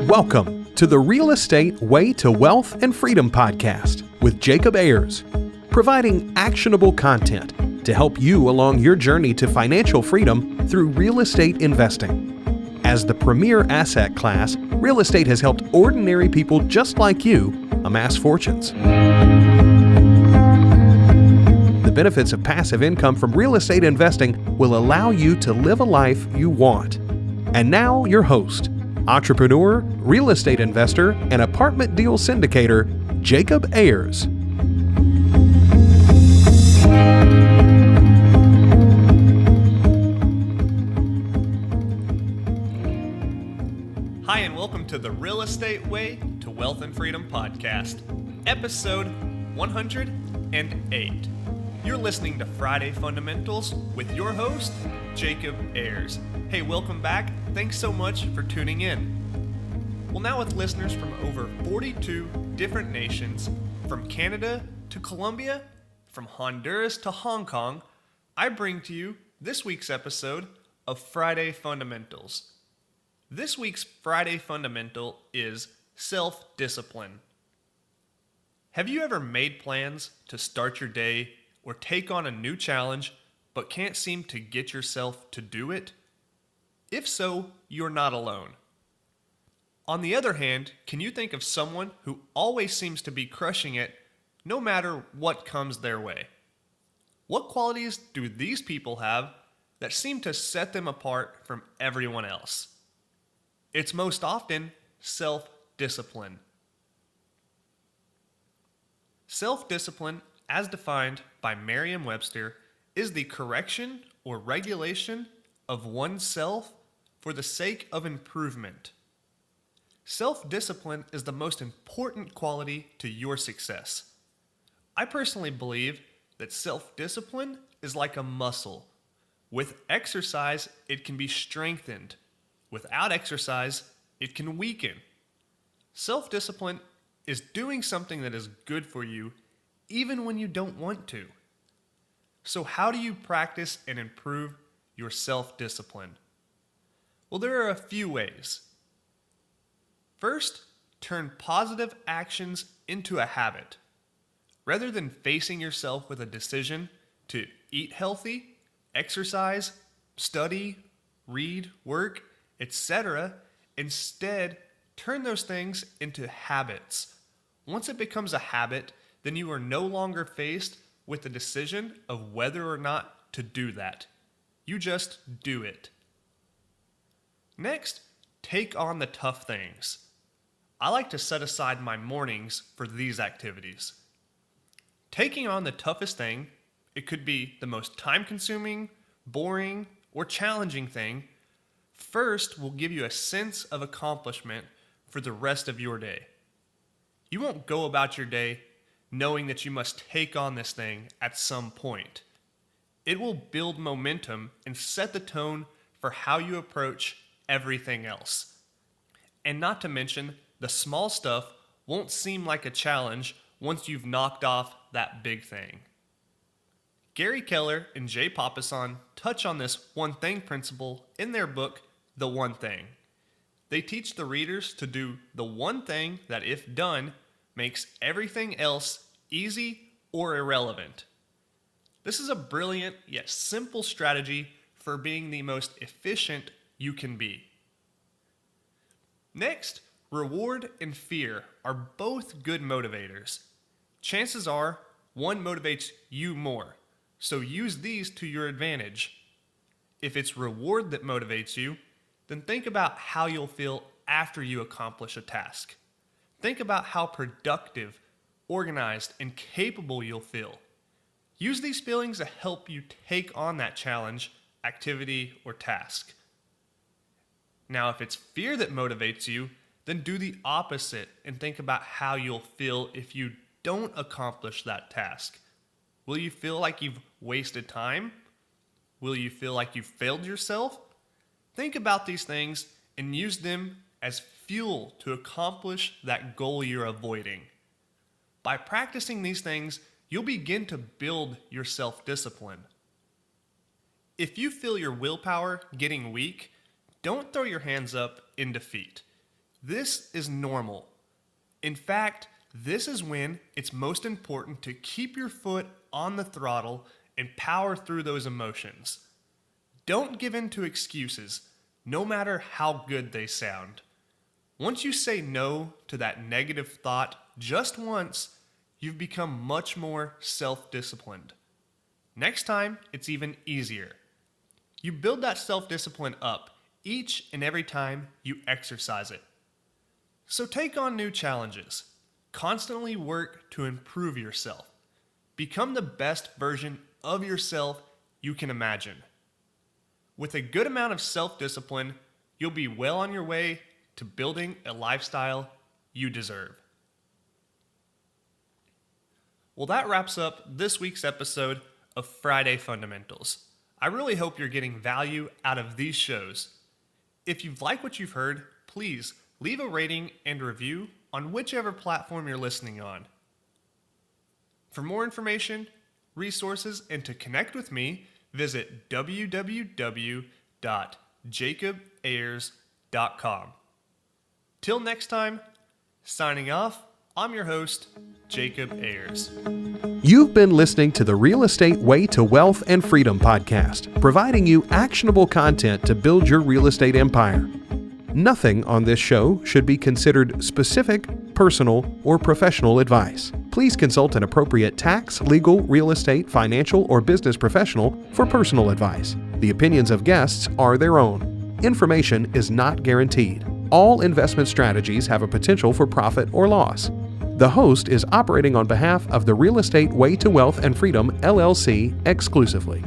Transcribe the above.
Welcome to the Real Estate Way to Wealth and Freedom podcast with Jacob Ayers, providing actionable content to help you along your journey to financial freedom through real estate investing. As the premier asset class, real estate has helped ordinary people just like you amass fortunes. The benefits of passive income from real estate investing will allow you to live a life you want. And now your host, entrepreneur, real estate investor, and apartment deal syndicator, Jacob Ayers. Hi, and welcome to the Real Estate Way to Wealth and Freedom podcast, episode 108. You're listening to Friday Fundamentals with your host, Jacob Ayers. Hey, welcome back. Thanks so much for tuning in. Well, now with listeners from over 42 different nations, from Canada to Colombia, from Honduras to Hong Kong, I bring to you this week's episode of Friday Fundamentals. This week's Friday Fundamental is self-discipline. Have you ever made plans to start your day or take on a new challenge, but can't seem to get yourself to do it? If so, you're not alone. On the other hand, can you think of someone who always seems to be crushing it no matter what comes their way? What qualities do these people have that seem to set them apart from everyone else? It's most often self-discipline. Self-discipline, as defined by Merriam Webster, is the correction or regulation of oneself for the sake of improvement. Self-discipline is the most important quality to your success. I personally believe that self-discipline is like a muscle. With exercise, it can be strengthened. Without exercise, it can weaken. Self-discipline is doing something that is good for you even when you don't want to. So how do you practice and improve your self-discipline? Well, there are a few ways. First, turn positive actions into a habit. Rather than facing yourself with a decision to eat healthy, exercise, study, read, work, etc., instead, turn those things into habits. Once it becomes a habit, then you are no longer faced with the decision of whether or not to do that. You just do it. Next, take on the tough things. I like to set aside my mornings for these activities. Taking on the toughest thing, it could be the most time-consuming, boring, or challenging thing, first will give you a sense of accomplishment for the rest of your day. You won't go about your day knowing that you must take on this thing at some point. It will build momentum and set the tone for how you approach everything else. And not to mention, the small stuff won't seem like a challenge once you've knocked off that big thing. Gary Keller and Jay Papasan touch on this one thing principle in their book, The One Thing. They teach the readers to do the one thing that, if done, makes everything else easy or irrelevant. This is a brilliant yet simple strategy for being the most efficient you can be. Next, reward and fear are both good motivators. Chances are one motivates you more, so use these to your advantage. If it's reward that motivates you, then think about how you'll feel after you accomplish a task. Think about how productive, organized, and capable you'll feel. Use these feelings to help you take on that challenge, activity, or task. Now, if it's fear that motivates you, then do the opposite and think about how you'll feel if you don't accomplish that task. Will you feel like you've wasted time? Will you feel like you've failed yourself? Think about these things and use them as fuel to accomplish that goal you're avoiding. By practicing these things, you'll begin to build your self-discipline. If you feel your willpower getting weak, don't throw your hands up in defeat. This is normal. In fact, this is when it's most important to keep your foot on the throttle and power through those emotions. Don't give in to excuses, no matter how good they sound. Once you say no to that negative thought just once, you've become much more self-disciplined. Next time, it's even easier. You build that self-discipline up each and every time you exercise it. So take on new challenges. Constantly work to improve yourself. Become the best version of yourself you can imagine. With a good amount of self-discipline, you'll be well on your way to building a lifestyle you deserve. Well, that wraps up this week's episode of Friday Fundamentals. I really hope you're getting value out of these shows. If you've liked what you've heard, please leave a rating and review on whichever platform you're listening on. For more information, resources, and to connect with me, visit www.jacobayers.com. Till next time, signing off, I'm your host, Jacob Ayers. You've been listening to the Real Estate Way to Wealth and Freedom podcast, providing you actionable content to build your real estate empire. Nothing on this show should be considered specific, personal, or professional advice. Please consult an appropriate tax, legal, real estate, financial, or business professional for personal advice. The opinions of guests are their own. Information is not guaranteed. All investment strategies have a potential for profit or loss. The host is operating on behalf of the Real Estate Way to Wealth and Freedom, LLC exclusively.